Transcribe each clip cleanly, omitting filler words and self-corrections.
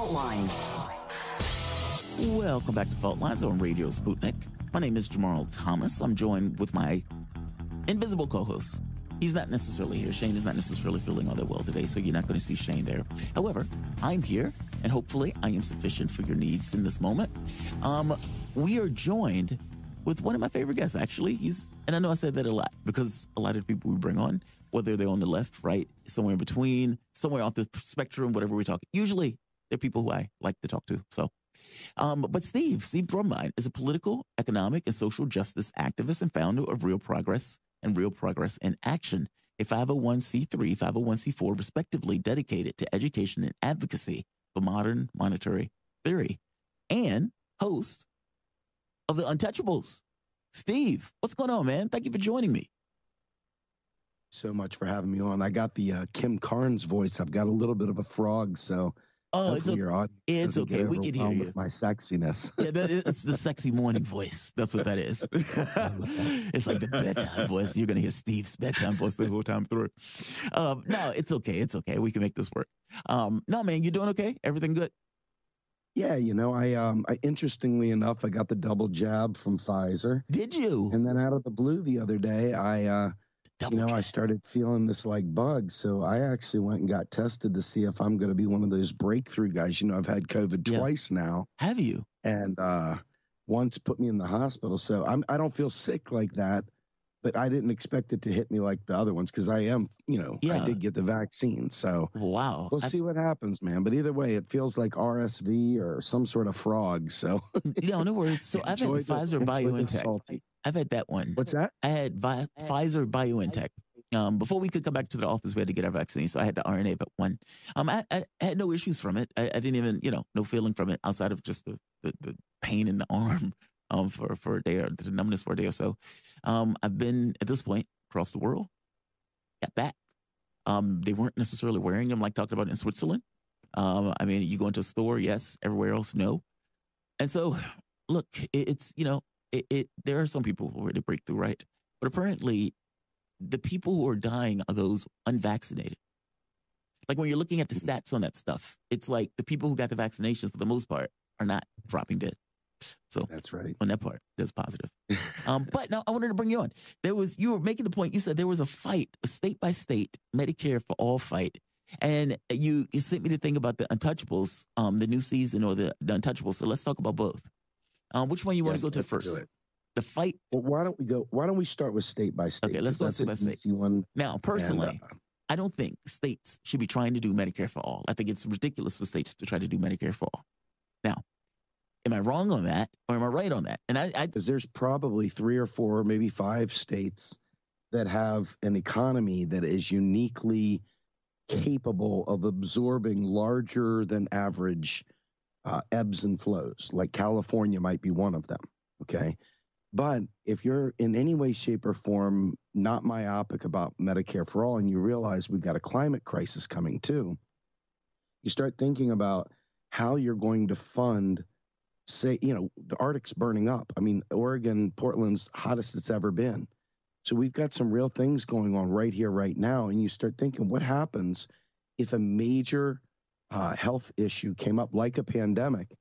Fault Lines. Welcome back to Fault Lines on Radio Sputnik. My name is Jamarl Thomas. I'm joined with my invisible co-host. He's not necessarily here. Shane is not necessarily feeling all that well today, so you're not going to see Shane there. However, I'm here, and hopefully I am sufficient for your needs in this moment. We are joined with one of my favorite guests, actually. And I know I said that a lot, because a lot of the people we bring on, whether they're on the left, right, somewhere in between, somewhere off the spectrum, whatever we talk, usually they're people who I like to talk to. So, but Steve Grumbine is a political, economic, and social justice activist and founder of Real Progress and Real Progress in Action, a 501c3, 501c4, respectively, dedicated to education and advocacy for modern monetary theory, and host of The Untouchables. Steve, what's going on, man? Thank you for joining me. So much for having me on. I got the Kim Carnes voice. I've got a little bit of a frog, so your audience it's okay. We can hear you with my sexiness. Yeah, it's the sexy morning voice. That's what that is. It's like the bedtime voice. You're gonna hear Steve's bedtime voice the whole time through. No, it's okay. It's okay. We can make this work. No, man, you doing okay? Everything good? Yeah, I interestingly enough, I got the double jab from Pfizer. Did you? And then out of the blue the other day, I started feeling this like bug. So I actually went and got tested to see if I'm going to be one of those breakthrough guys. I've had COVID twice now. Have you? And once put me in the hospital. So I don't feel sick like that, but I didn't expect it to hit me like the other ones, because I am, I did get the vaccine. So wow, we'll see what happens, man. But either way, it feels like RSV or some sort of frog. So no worries. So I've had Pfizer BioNTech. I've had that one. What's that? I had Pfizer BioNTech. Before we could come back to the office, we had to get our vaccine, so I had the RNA one. I had no issues from it. I didn't even, no feeling from it outside of just the pain in the arm for a day, or the numbness for a day or so. I've been, at this point, across the world, got back. They weren't necessarily wearing them like talked about in Switzerland. You go into a store, yes. Everywhere else, no. And so, look, it's, there are some people who are to break through, right? But apparently, the people who are dying are those unvaccinated. Like when you're looking at the stats on that stuff, it's like the people who got the vaccinations, for the most part, are not dropping dead. So that's right. On that part, that's positive. But now I wanted to bring you on. You were making the point, you said there was a fight, a state by state Medicare for all fight. And you sent me the thing about the Untouchables, the new season, or the Untouchables. So let's talk about both. Which one you want to go to first? The fight. Well, why don't we start with state by state? Okay, let's go state by state. Easy one. Now, personally, I don't think states should be trying to do Medicare for all. I think it's ridiculous for states to try to do Medicare for all. Now, am I wrong on that, or am I right on that? And because there's probably 3 or 4, maybe 5 states that have an economy that is uniquely capable of absorbing larger than average ebbs and flows. Like California might be one of them. Okay. But if you're in any way, shape, or form not myopic about Medicare for all, and you realize we've got a climate crisis coming too, you start thinking about how you're going to fund, say, the Arctic's burning up. Oregon, Portland's hottest it's ever been. So we've got some real things going on right here, right now. And you start thinking, what happens if a major health issue came up like a pandemic,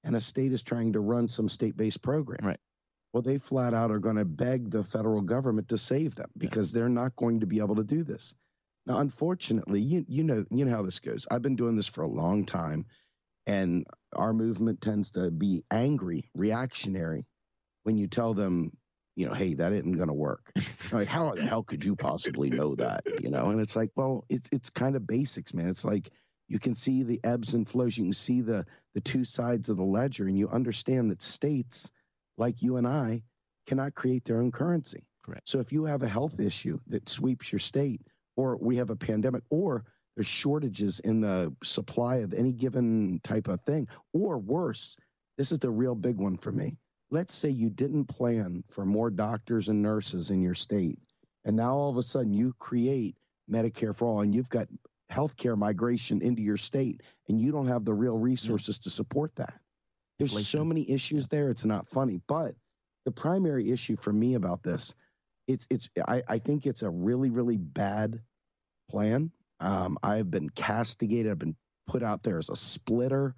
and a state is trying to run some state-based program? Right. Well, they flat out are going to beg the federal government to save them, because they're not going to be able to do this. Now, unfortunately, you know how this goes. I've been doing this for a long time, and our movement tends to be angry, reactionary, when you tell them, hey, that isn't going to work. Like, how the hell could you possibly know that? And it's like, well, it's kind of basics, man. It's like you can see the ebbs and flows. You can see the two sides of the ledger, and you understand that states like you and I cannot create their own currency. Correct. So if you have a health issue that sweeps your state, or we have a pandemic, or there's shortages in the supply of any given type of thing, or worse, this is the real big one for me. Let's say you didn't plan for more doctors and nurses in your state, and now all of a sudden you create Medicare for all, and you've got healthcare migration into your state, and you don't have the real resources to support that. There's so many issues there. It's not funny. But the primary issue for me about this, I think it's a really, really bad plan. I've been castigated. I've been put out there as a splitter.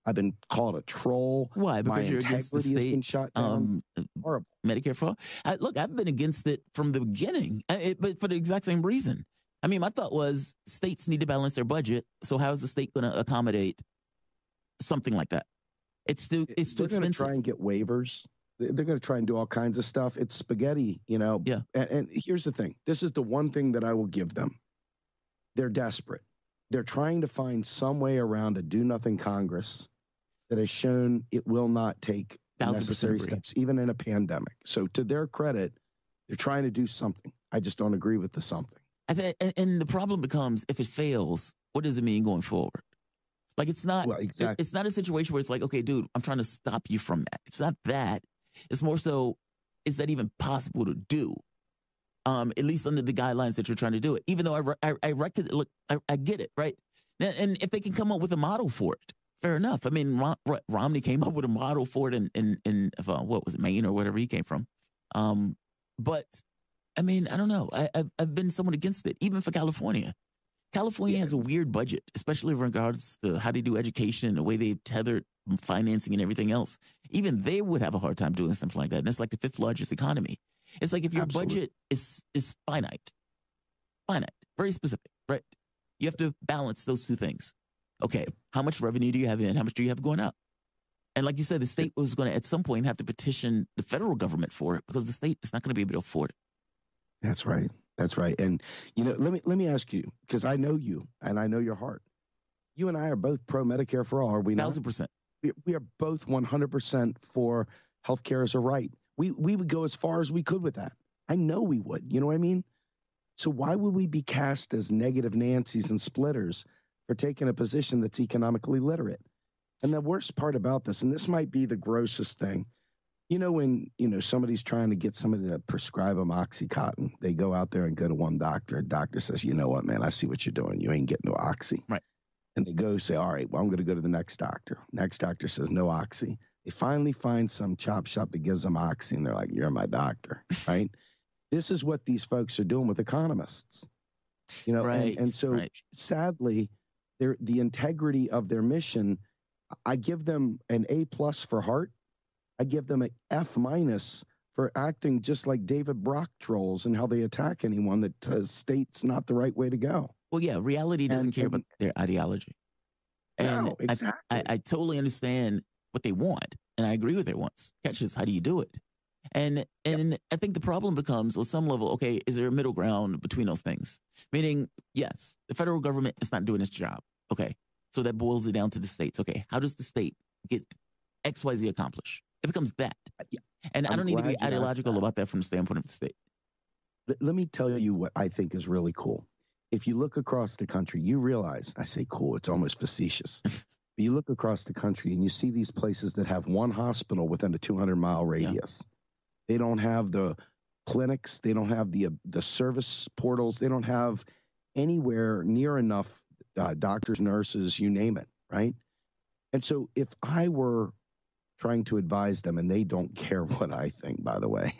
I've been called a troll. Why? My Because you're against the integrity has been state shot down. Horrible. Medicare for all. Look, I've been against it from the beginning, but for the exact same reason. I mean, my thought was states need to balance their budget. So how is the state going to accommodate something like that? It's too expensive. They're going to try and get waivers. They're going to try and do all kinds of stuff. It's spaghetti, you know. Yeah. And here's the thing. This is the one thing that I will give them. They're desperate. They're trying to find some way around a do-nothing Congress that has shown it will not take necessary steps, even in a pandemic. So to their credit, they're trying to do something. I just don't agree with the something. And the problem becomes, if it fails, what does it mean going forward? Like, it's not, exactly. It's not a situation where it's like, okay, dude, I'm trying to stop you from that. It's not that. It's more so, is that even possible to do? At least under the guidelines that you're trying to do it. Even though I get it, right? And if they can come up with a model for it, fair enough. I mean, Romney came up with a model for it in what was it, Maine or whatever he came from. But I mean, I don't know. I've been somewhat against it, even for California. California has a weird budget, especially in regards to how they do education and the way they tethered financing and everything else. Even they would have a hard time doing something like that. And it's like the 5th largest economy. It's like if your budget is finite, very specific, right? You have to balance those two things. Okay, how much revenue do you have in? How much do you have going out? And like you said, the state was going to, at some point, have to petition the federal government for it because the state is not going to be able to afford it. That's right. That's right. And, you know, let me ask you, because I know you and I know your heart. You and I are both pro Medicare for all, are we not? 1,000%. We are both 100% for healthcare as a right. We would go as far as we could with that. I know we would. You know what I mean? So why would we be cast as negative Nancys and splitters for taking a position that's economically literate? And the worst part about this, and this might be the grossest thing, you know, when, you know, somebody's trying to get somebody to prescribe them Oxycontin, they go out there and go to one doctor. A doctor says, you know what, man, I see what you're doing. You ain't getting no Oxy. Right. And they go say, all right, well, I'm going to go to the next doctor. Next doctor says, no Oxy. They finally find some chop shop that gives them Oxy, and they're like, you're my doctor, right? This is what these folks are doing with economists, you know, right, and so sadly, the integrity of their mission, I give them an A+ for heart. I give them an F- for acting just like David Brock trolls and how they attack anyone that states not the right way to go. Well, yeah, reality doesn't care about their ideology. And no, exactly. I totally understand what they want, and I agree with their wants. Catch this, how do you do it? And I think the problem becomes, on some level, okay, is there a middle ground between those things? Meaning, yes, the federal government is not doing its job. Okay, so that boils it down to the states. Okay, how does the state get XYZ accomplished? It becomes that. And I don't need to be ideological about that from the standpoint of the state. Let me tell you what I think is really cool. If you look across the country, you realize, I say cool, it's almost facetious. But you look across the country and you see these places that have one hospital within a 200-mile radius. Yeah. They don't have the clinics. They don't have the service portals. They don't have anywhere near enough doctors, nurses, you name it, right? And so if I were trying to advise them, and they don't care what I think, by the way,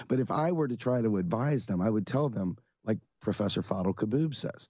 but if I were to try to advise them, I would tell them, like Professor Fadl Kaboub says,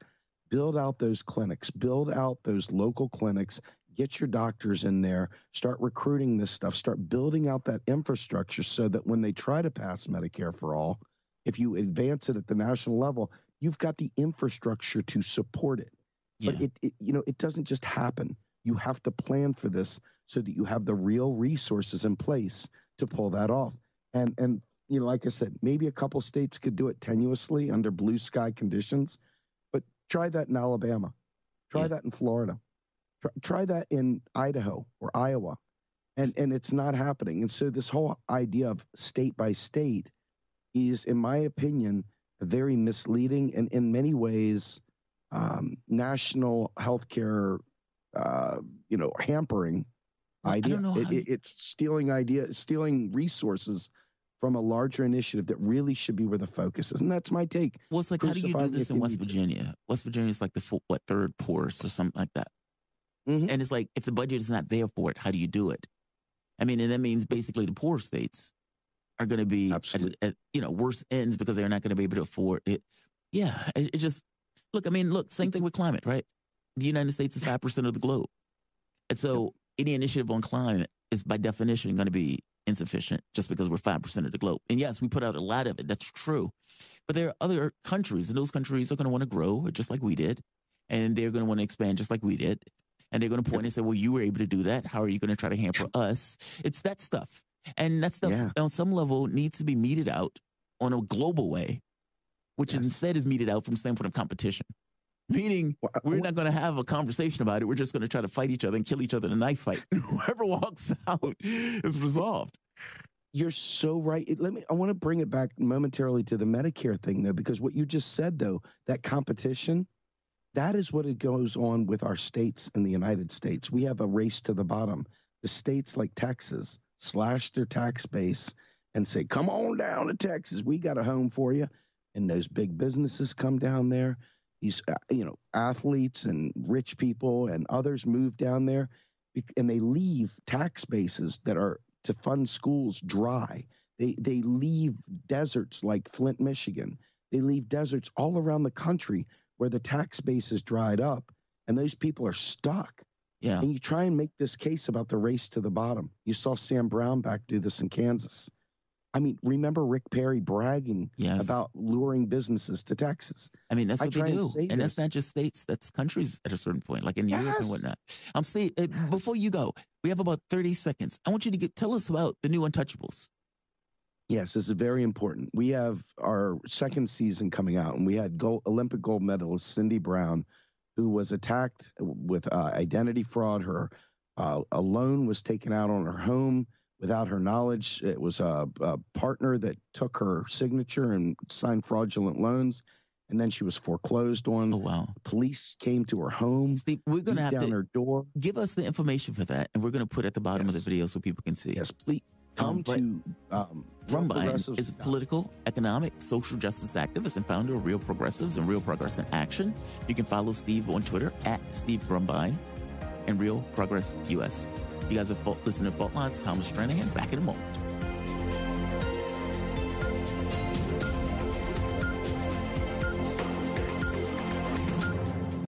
build out those clinics, build out those local clinics, get your doctors in there, start recruiting this stuff, start building out that infrastructure so that when they try to pass Medicare for all, if you advance it at the national level, you've got the infrastructure to support it. Yeah. But it doesn't just happen. You have to plan for this so that you have the real resources in place to pull that off. And you know, like I said, maybe a couple states could do it tenuously under blue sky conditions, but try that in Alabama. Try that in Florida. Try that in Idaho or Iowa. And it's not happening. And so this whole idea of state by state is, in my opinion, very misleading and in many ways national healthcare hampering idea. It's stealing resources from a larger initiative that really should be where the focus is. And that's my take. Well, it's like, how do you do this in West Virginia? West Virginia is like the third poorest or something like that. Mm-hmm. And it's like, if the budget is not there for it, how do you do it? I mean, and that means basically the poor states are going to be at worse ends because they're not going to be able to afford it. Yeah, it just, look, same thing with climate, right? The United States is 5% of the globe. And so any initiative on climate is by definition going to be insufficient just because we're 5% of the globe. And yes, we put out a lot of it. That's true. But there are other countries, and those countries are going to want to grow just like we did. And they're going to want to expand just like we did. And they're going to point and say, well, you were able to do that. How are you going to try to hamper us? It's that stuff. And that stuff on some level needs to be meted out on a global way, which instead is meted out from the standpoint of competition. Meaning, we're not going to have a conversation about it. We're just going to try to fight each other and kill each other in a knife fight. Whoever walks out is resolved. You're so right. I want to bring it back momentarily to the Medicare thing, though, because what you just said, though, that competition, that is what it goes on with our states in the United States. We have a race to the bottom. The states like Texas slash their tax base and say, come on down to Texas. We got a home for you. And those big businesses come down there. These, athletes and rich people and others move down there, and they leave tax bases that are to fund schools dry. They leave deserts like Flint, Michigan. They leave deserts all around the country where the tax base is dried up, and those people are stuck. Yeah. And you try and make this case about the race to the bottom. You saw Sam Brownback do this in Kansas. I mean, remember Rick Perry bragging about luring businesses to Texas? I mean, that's what they do. And that's not just states, that's countries at a certain point, like in Europe and whatnot. Before you go, we have about 30 seconds. I want you to tell us about the new Untouchables. Yes, this is very important. We have our second season coming out, and we had Olympic gold medalist Cindy Brown, who was attacked with identity fraud. Her a loan was taken out on her home without her knowledge. It was a partner that took her signature and signed fraudulent loans, and then she was foreclosed on. Oh, wow. Police came to her home. Steve, we're going to have down to her door. Give us the information for that, and we're going to put it at the bottom of the video so people can see. Yes, please. Come to Grumbine is a political, economic, social justice activist and founder of Real Progressives and Real Progress in Action. You can follow Steve on Twitter at Steve Grumbine and Real Progress US. You guys are listening to Fault Lines. Thomas Stranahan, back in a moment.